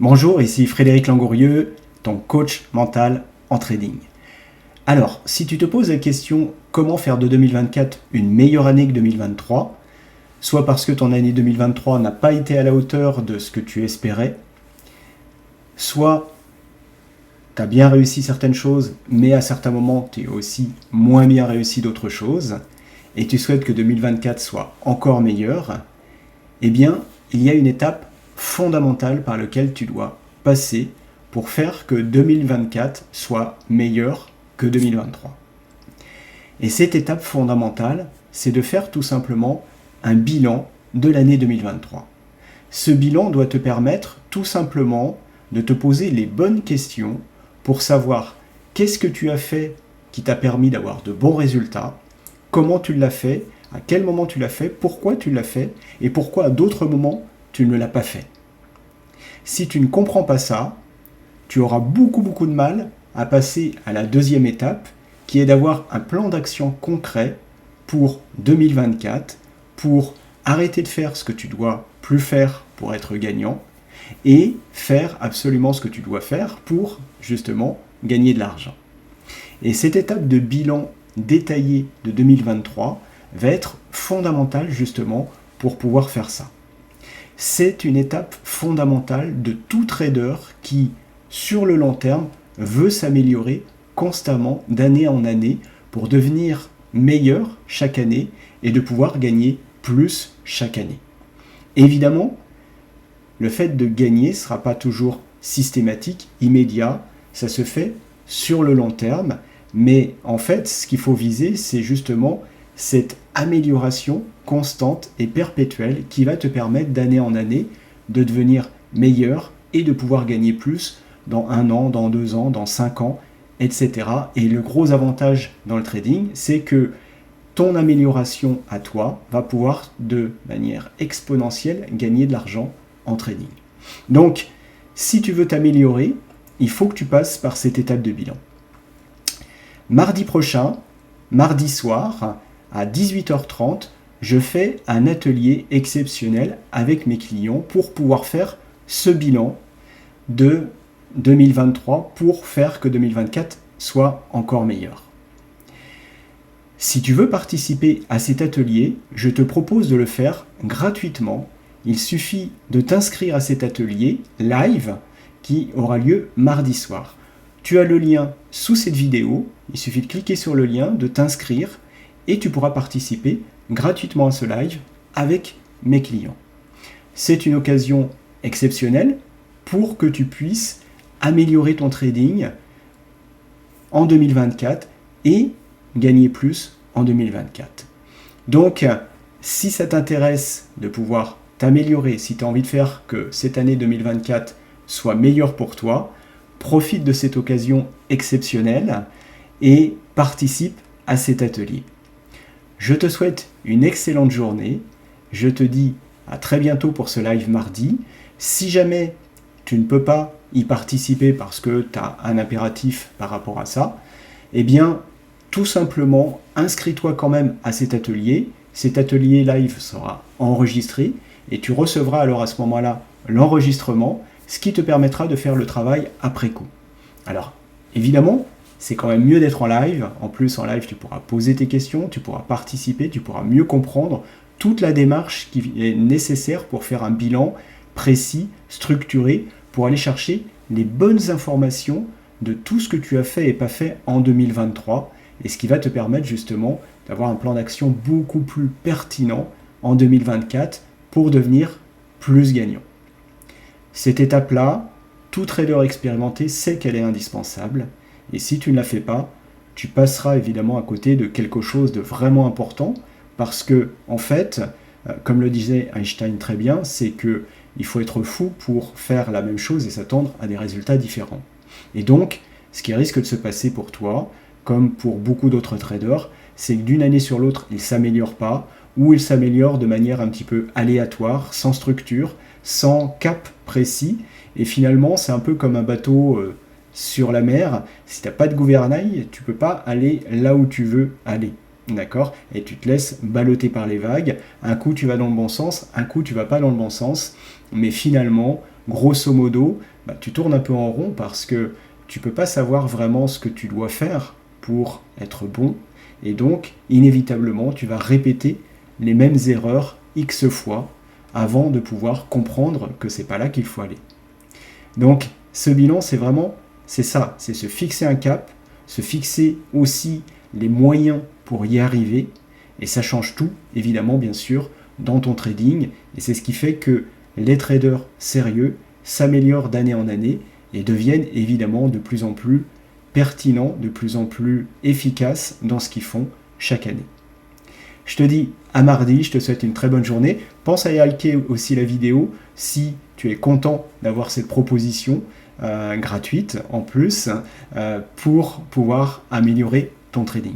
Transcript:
Bonjour, ici Frédéric Langourieux, ton coach mental en trading. Alors, si tu te poses la question comment faire de 2024 une meilleure année que 2023, soit parce que ton année 2023 n'a pas été à la hauteur de ce que tu espérais, soit tu as bien réussi certaines choses, mais à certains moments tu es aussi moins bien réussi d'autres choses, et tu souhaites que 2024 soit encore meilleur, eh bien, il y a une étape fondamentale par laquelle tu dois passer pour faire que 2024 soit meilleur que 2023. Et cette étape fondamentale, c'est de faire tout simplement un bilan de l'année 2023. Ce bilan doit te permettre tout simplement de te poser les bonnes questions pour savoir qu'est-ce que tu as fait qui t'a permis d'avoir de bons résultats, comment tu l'as fait, à quel moment tu l'as fait, pourquoi tu l'as fait et pourquoi à d'autres moments tu ne l'as pas fait. Si tu ne comprends pas ça, tu auras beaucoup de mal à passer à la deuxième étape qui est d'avoir un plan d'action concret pour 2024 pour arrêter de faire ce que tu dois plus faire pour être gagnant et faire absolument ce que tu dois faire pour justement gagner de l'argent. Et cette étape de bilan détaillé de 2023 va être fondamentale justement pour pouvoir faire ça. C'est une étape fondamentale de tout trader qui, sur le long terme, veut s'améliorer constamment d'année en année pour devenir meilleur chaque année et de pouvoir gagner plus chaque année. Évidemment, le fait de gagner ne sera pas toujours systématique, immédiat, ça se fait sur le long terme, mais en fait, ce qu'il faut viser, c'est justement cette amélioration constante et perpétuelle qui va te permettre d'année en année de devenir meilleur et de pouvoir gagner plus dans 1 an, dans 2 ans, dans 5 ans, etc. Et le gros avantage dans le trading, c'est que ton amélioration à toi va pouvoir de manière exponentielle gagner de l'argent en trading. Donc, si tu veux t'améliorer, il faut que tu passes par cette étape de bilan. Mardi prochain, mardi soir, à 18h30, je fais un atelier exceptionnel avec mes clients pour pouvoir faire ce bilan de 2023 pour faire que 2024 soit encore meilleur. Si tu veux participer à cet atelier, je te propose de le faire gratuitement. Il suffit de t'inscrire à cet atelier live qui aura lieu mardi soir. Tu as le lien sous cette vidéo, il suffit de cliquer sur le lien, de t'inscrire et tu pourras participer gratuitement à ce live avec mes clients. C'est une occasion exceptionnelle pour que tu puisses améliorer ton trading en 2024 et gagner plus en 2024. Donc, si ça t'intéresse de pouvoir t'améliorer, si tu as envie de faire que cette année 2024 soit meilleure pour toi, profite de cette occasion exceptionnelle et participe à cet atelier. Je te souhaite une excellente journée. Je te dis à très bientôt pour ce live mardi. Si jamais tu ne peux pas y participer parce que tu as un impératif par rapport à ça, eh bien, tout simplement, inscris-toi quand même à cet atelier. Cet atelier live sera enregistré et tu recevras alors à ce moment-là l'enregistrement, ce qui te permettra de faire le travail après coup. Alors, évidemment, c'est quand même mieux d'être en live. En plus, en live, tu pourras poser tes questions, tu pourras participer, tu pourras mieux comprendre toute la démarche qui est nécessaire pour faire un bilan précis, structuré, pour aller chercher les bonnes informations de tout ce que tu as fait et pas fait en 2023, et ce qui va te permettre justement d'avoir un plan d'action beaucoup plus pertinent en 2024 pour devenir plus gagnant. Cette étape-là, tout trader expérimenté sait qu'elle est indispensable, et si tu ne la fais pas, tu passeras évidemment à côté de quelque chose de vraiment important, parce que, en fait, comme le disait Einstein très bien, c'est que il faut être fou pour faire la même chose et s'attendre à des résultats différents. Et donc, ce qui risque de se passer pour toi, comme pour beaucoup d'autres traders, c'est que d'une année sur l'autre, ils ne s'améliorent pas, ou ils s'améliorent de manière un petit peu aléatoire, sans structure, sans cap précis, et finalement, c'est un peu comme un bateau sur la mer. Si tu n'as pas de gouvernail, tu ne peux pas aller là où tu veux aller. D'accord ? Et tu te laisses balloter par les vagues. Un coup, tu vas dans le bon sens, un coup, tu vas pas dans le bon sens. Mais finalement, grosso modo, tu tournes un peu en rond parce que tu ne peux pas savoir vraiment ce que tu dois faire pour être bon. Et donc, inévitablement, tu vas répéter les mêmes erreurs X fois avant de pouvoir comprendre que c'est pas là qu'il faut aller. Donc, ce bilan, c'est ça, c'est se fixer un cap, se fixer aussi les moyens pour y arriver, et ça change tout, évidemment, bien sûr, dans ton trading, et c'est ce qui fait que les traders sérieux s'améliorent d'année en année et deviennent évidemment de plus en plus pertinents, de plus en plus efficaces dans ce qu'ils font chaque année. Je te dis à mardi, je te souhaite une très bonne journée. Pense à liker aussi la vidéo si tu es content d'avoir cette proposition gratuite en plus pour pouvoir améliorer ton trading.